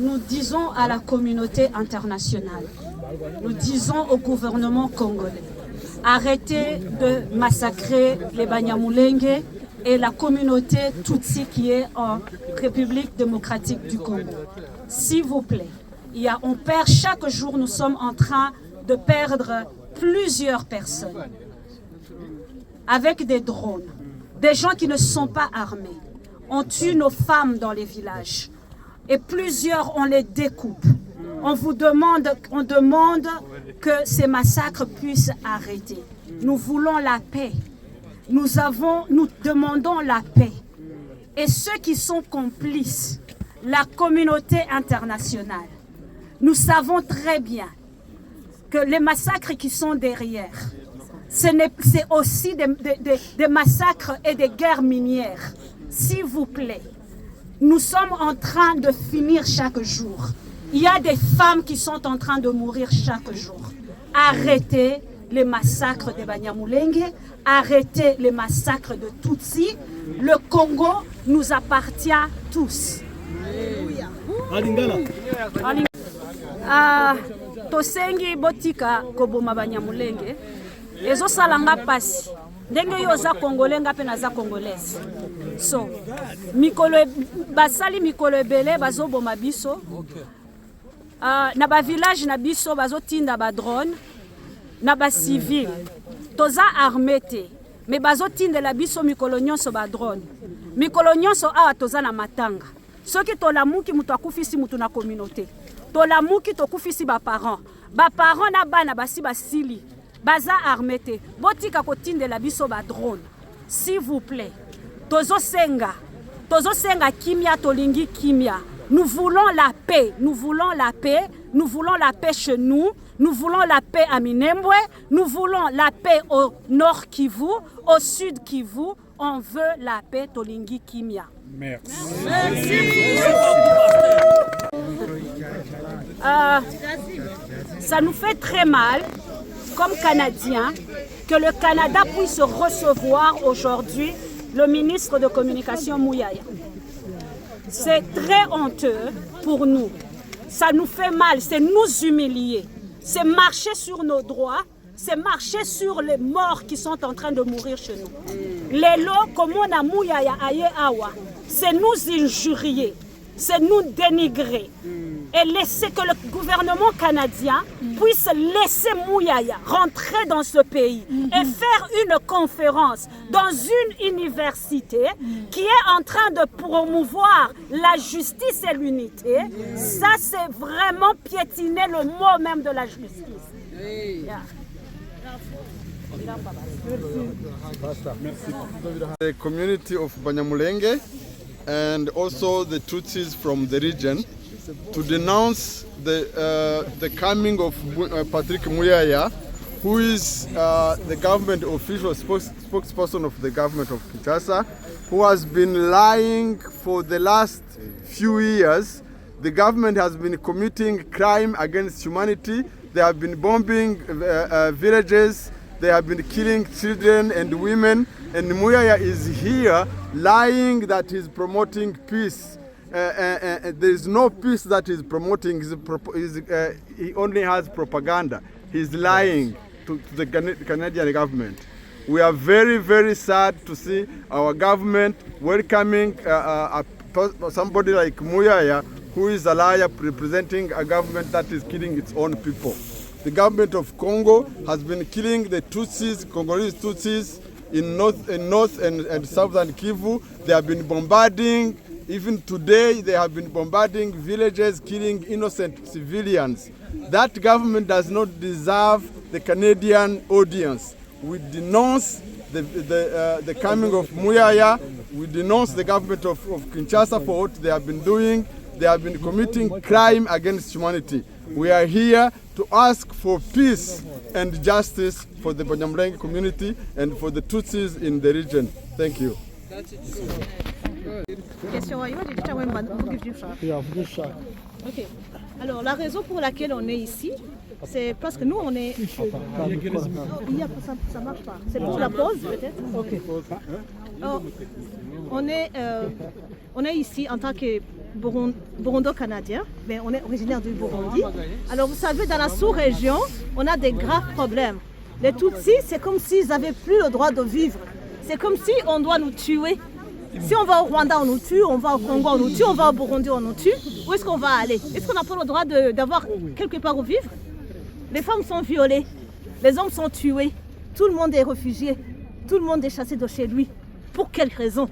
nous disons à la communauté internationale, nous disons au gouvernement congolais, arrêtez de massacrer les Banyamulenge et la communauté Tutsi qui est en République démocratique du Congo. S'il vous plaît, on perd chaque jour, nous sommes en train de perdre plusieurs personnes avec des drones, des gens qui ne sont pas armés. On tue nos femmes dans les villages et plusieurs, on les découpe. On demande que ces massacres puissent arrêter. Nous voulons la paix. Nous demandons la paix. Et ceux qui sont complices, la communauté internationale, nous savons très bien que les massacres qui sont derrière, c'est aussi des massacres et des guerres minières. S'il vous plaît, nous sommes en train de finir chaque jour. Il y a des femmes qui sont en train de mourir chaque jour. Arrêtez les massacres de Banyamulenge, arrêtez les massacres de Tutsi. Le Congo nous appartient tous. Tosengi botika koboma Banyamulenge. Ezo salanga pasi. Ndenge yo za Congolais nga pe na za Congolaise. So, basali mikolo ebele bazoboma biso. Na ba village na biso bazotinda ba drone na ba civil. Toza armé te, mais bazotindela biso mikolo nyonso ba drone. Mikolo nyonso awa toza na matanga. Soki tolamuki mutu akufisi mutu na communauté. Tolamuki tokufisi ba parents. Ba parents na bana basi basili. Baza armé te. Botika kotindela biso ba drone. S'il vous plaît. Tozo senga kimia tolingi kimia. Nous voulons la paix, nous voulons la paix, nous voulons la paix chez nous, nous voulons la paix à Minembwe, nous voulons la paix au nord Kivu, au sud Kivu, on veut la paix tolingi kimia. Merci. Ça nous fait très mal, comme Canadiens, que le Canada puisse recevoir aujourd'hui le ministre de Communication Mouyaya. C'est très honteux pour nous. Ça nous fait mal, c'est nous humilier. C'est marcher sur nos droits, c'est marcher sur les morts qui sont en train de mourir chez nous. Les lots, comme on a Mouyaya aye awa, c'est nous injurier, c'est nous dénigrer. Et laisser que le gouvernement canadien puisse laisser Mouyaya rentrer dans ce pays et faire une conférence dans une université qui est en train de promouvoir la justice et l'unité. Ça, c'est vraiment piétiner le mot même de la justice. Yeah. The community of Banyamulenge and also the Tutsis from the region to denounce the coming of Patrick Mouyaya, who is the government official spokesperson of the government of Kinshasa, who has been lying for the last few years. The government has been committing crime against humanity. They have been bombing villages. They have been killing children and women. And Mouyaya is here lying that he's promoting peace. There is no peace that he's promoting. He only has propaganda. He's lying to the Canadian government. We are very, very sad to see our government welcoming somebody like Mouyaya, who is a liar representing a government that is killing its own people. The government of Congo has been killing the Tutsis, Congolese Tutsis, in north and southern Kivu. They have been bombarding. Even today, they have been bombarding villages, killing innocent civilians. That government does not deserve the Canadian audience. We denounce the coming of Mouyaya. We denounce the government of Kinshasa for what they have been doing. They have been committing crime against humanity. We are here to ask for peace and justice for the Banyamulenge community and for the Tutsis in the region. Thank you. Ok. Alors la raison pour laquelle on est ici, c'est parce que nous on est. Ça marche pas. C'est pour la pause peut-être. Ok. Alors, on est ici en tant que burundo-canadien, mais on est originaire du Burundi. Alors vous savez, dans la sous-région, on a des graves problèmes. Les Tutsis, c'est comme s'ils n'avaient plus le droit de vivre. C'est comme si on doit nous tuer. Si on va au Rwanda, on nous tue, on va au Congo, on nous tue, on va au Burundi, on nous tue. Où est-ce qu'on va aller? Est-ce qu'on n'a pas le droit d'avoir quelque part où vivre? Les femmes sont violées, les hommes sont tués, tout le monde est réfugié, tout le monde est chassé de chez lui. Pour quelle raison?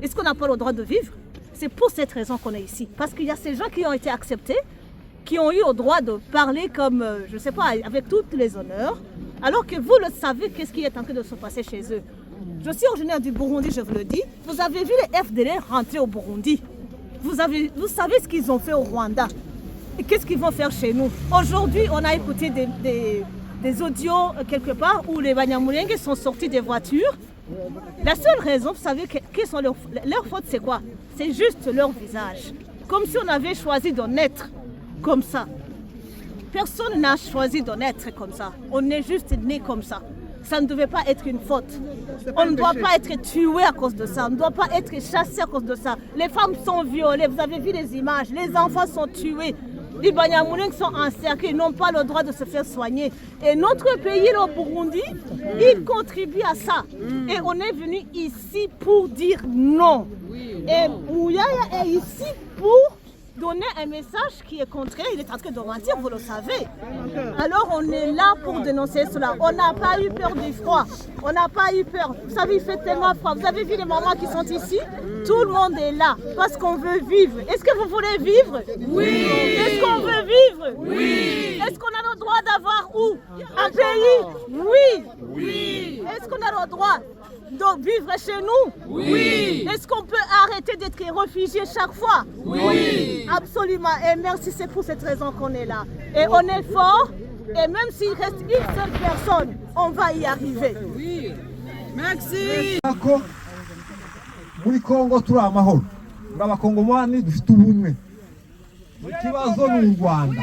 Est-ce qu'on n'a pas le droit de vivre? C'est pour cette raison qu'on est ici. Parce qu'il y a ces gens qui ont été acceptés, qui ont eu le droit de parler comme, je ne sais pas, avec tous les honneurs, alors que vous le savez, qu'est-ce qui est en train de se passer chez eux. Je suis originaire du Burundi, je vous le dis. Vous avez vu les FDLR rentrer au Burundi. Vous savez ce qu'ils ont fait au Rwanda. Et qu'est-ce qu'ils vont faire chez nous? Aujourd'hui, on a écouté des audios quelque part où les Banyamulenge sont sortis des voitures. La seule raison, vous savez, quelles sont leurs fautes, c'est quoi? C'est juste leur visage. Comme si on avait choisi de naître comme ça. Personne n'a choisi de naître comme ça. On est juste né comme ça. Ça ne devait pas être une faute. On ne doit pas être tué à cause de ça. On ne doit pas être chassé à cause de ça. Les femmes sont violées. Vous avez vu les images. Les enfants sont tués. Les Banyamulenge sont encerclés. Ils n'ont pas le droit de se faire soigner. Et notre pays, le Burundi, il contribue à ça. Et on est venu ici pour dire non. Et Mouyaya est ici pour donner un message qui est contraire, il est en train de mentir, vous le savez. Alors on est là pour dénoncer cela. On n'a pas eu peur du froid, on n'a pas eu peur. Vous savez, il fait tellement froid. Vous avez vu les mamans qui sont ici? Tout le monde est là parce qu'on veut vivre. Est-ce que vous voulez vivre? Oui. Est-ce qu'on veut vivre? Oui. Est-ce qu'on a le droit d'avoir où? Un pays? Oui. Oui. Est-ce qu'on a le droit de vivre chez nous? Oui. Est-ce qu'on peut arrêter d'être réfugié chaque fois? Oui. Absolument. Et merci, c'est pour cette raison qu'on est là. Et on est fort. Et même s'il reste une seule personne, on va y arriver. Oui. Merci. Muri Kongo turi amahoro. Abakongomani dufite ubumwe. Ikibazo ni u Rwanda.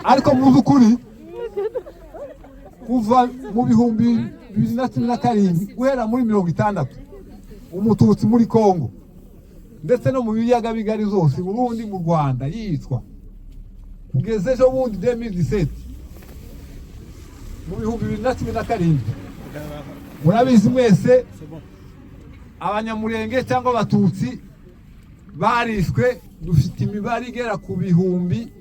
Ariko mu by'ukuri kuva mu bihumbi 2017 guhera muri 60 umututsi muri Kongo ndetse no mu biyaga bigari zose Burundi mu Rwanda yitwa kugeze ejo bundi 2017 mu bihumbi 2017 murabizi mwese abanyamurenge cyangwa abatutsi barishwe dufite imibare igera ku ibihumbi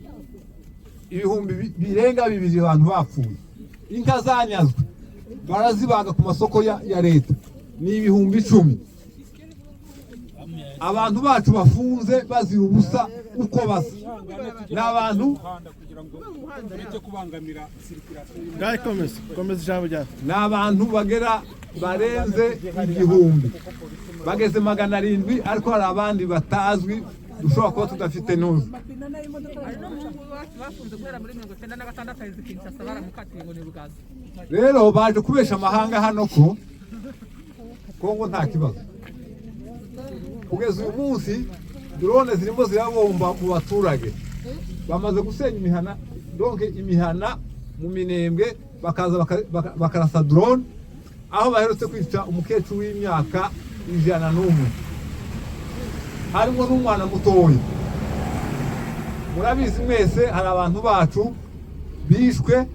birenga 2 abantu bapfuye. Inka zanyazwe barazibaga ku masoko ya leta ni ibihumbi 10. Abantu bacu bafunze bazira ubusa uko basa n'abantu n'abantu bagera barenze 1000 bageze 700 ariko hari abandi batazwi dushobora kuba tudafite nuzi. Rero baje kubesha amahanga hano ko Kongo nta kibazo. Kugeza uyu munsi drone zirimo zirabomba mu baturage bamaze gusenya imihana, donc imihana mu Minembwe bakaza bakarasa drone aho baherutse kwica umukecuru w'imyaka 101 harimo n'umwana mutoya. Murabizi mwese hari abantu bacu bishwe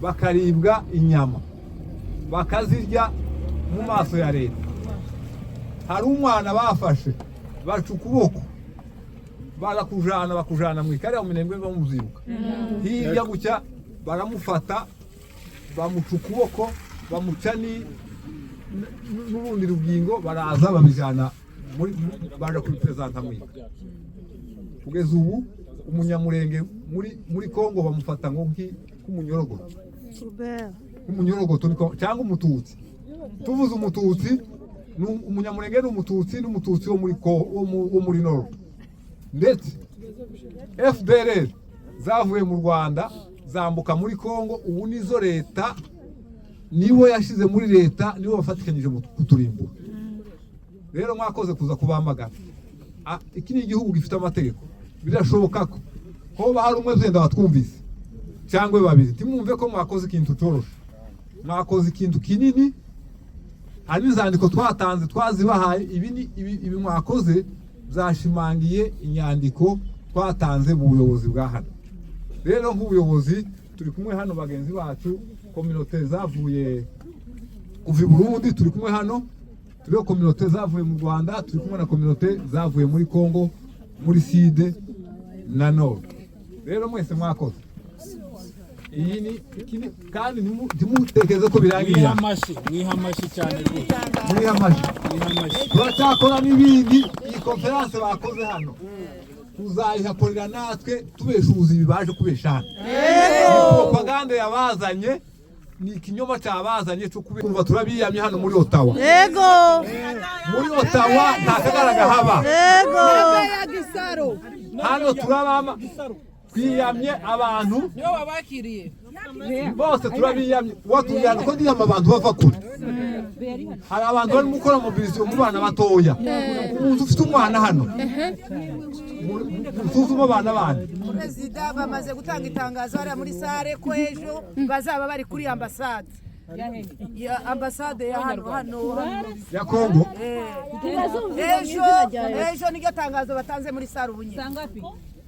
bakaribwa inyama bakazirya mu maso ya leta. Hari umwana bafashe baca ukuboko bakujana mu ikari ya Minembwe bamuziruka hirya gucya baramufata bamuca ukuboko bamuca n'urundi rugingo baraza babijana baje kubipresenta mwika. Kugeza ubu umunyamurenge muri Kongo bamufata ngo nk'umunyorogoto cyangwa umututsi. Tuvuze umututsi umunyamurenge n'umututsi n'umututsi wo muri Nord. Ndetse FDLR zavuye mu Rwanda zambuka muri Kongo, ubu nizo leta nibo yashize muri leta nibo bafatikanyije kuturimbura. Rero mwakoze kuza kubamagana. Iki ni igihugu gifite amategeko, birashoboka ko hoba hari umwe zenda batwumvise cyangwa babiri timumve ko mwakoze ikintu coroshe, mwakoze ikintu kinini hari n'izandiko twatanze twazibahaye. Ibi mwakoze zashimangiye inyandiko twatanze mu buyobozi bwa hano. Rero nk'ubuyobozi turi kumwe hano bagenzi bacu communauté zavuye kuva i Burundi, turi kumwe hano, turiho communauté zavuye mu Rwanda, turi kumwe na communauté zavuye muri Congo, muri Sud na Nord. Rero mwese mwakoze. Iyi ni kandi ntimutekereze ko birangiye. Mwihamashi cyane rwose. Mwihamashi. Turacyakora n'ibindi. Iyi conference bakoze hano tuzayihakorera natwe tubeshuza ibi baje kubesha hano. Propaganda yabazanye ni ikinyoma cyabazanye cyo kumva turabiyamye hano muri Ottawa. Yego. Muri Ottawa nta kagaraga haba. Yego. Hano turabama twiyamye abantu niyo babakiriye bose turabiyamye. Watuyana ko ndiyama abantu bava kure. Hari abantu bari gukora mobilisation mu bana batoya. Umuntu ufite umwana hano musuzuma abana bandi. Perezida bamaze gutanga itangazo hariya muri sare ko ejo bazaba bari kuri ambasade ya hano ya Congo. Ejo niryo tangazo batanze muri sare ubunye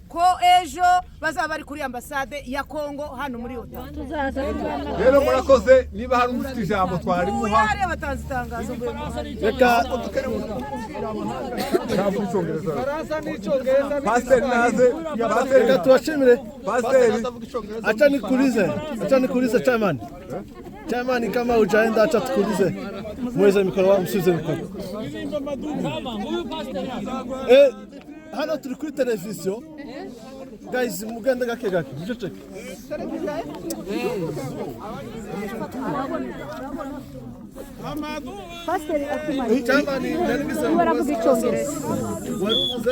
ko ejo bazaba bari kuri ambasade ya Congo hano muri Ottawa. Rero murakoze. Niba hari ufite ijambo twari muha hari batanze itangazo reka Pastor naze Reka tubashimire. Pastor Acha nikuulize chairman kama hujaenda acha tukuulize. Mweze mikono wao msize mikono. Hano turi kuri televiziyo. Guys mugende gake mceceke. Pastor chairman nani bisa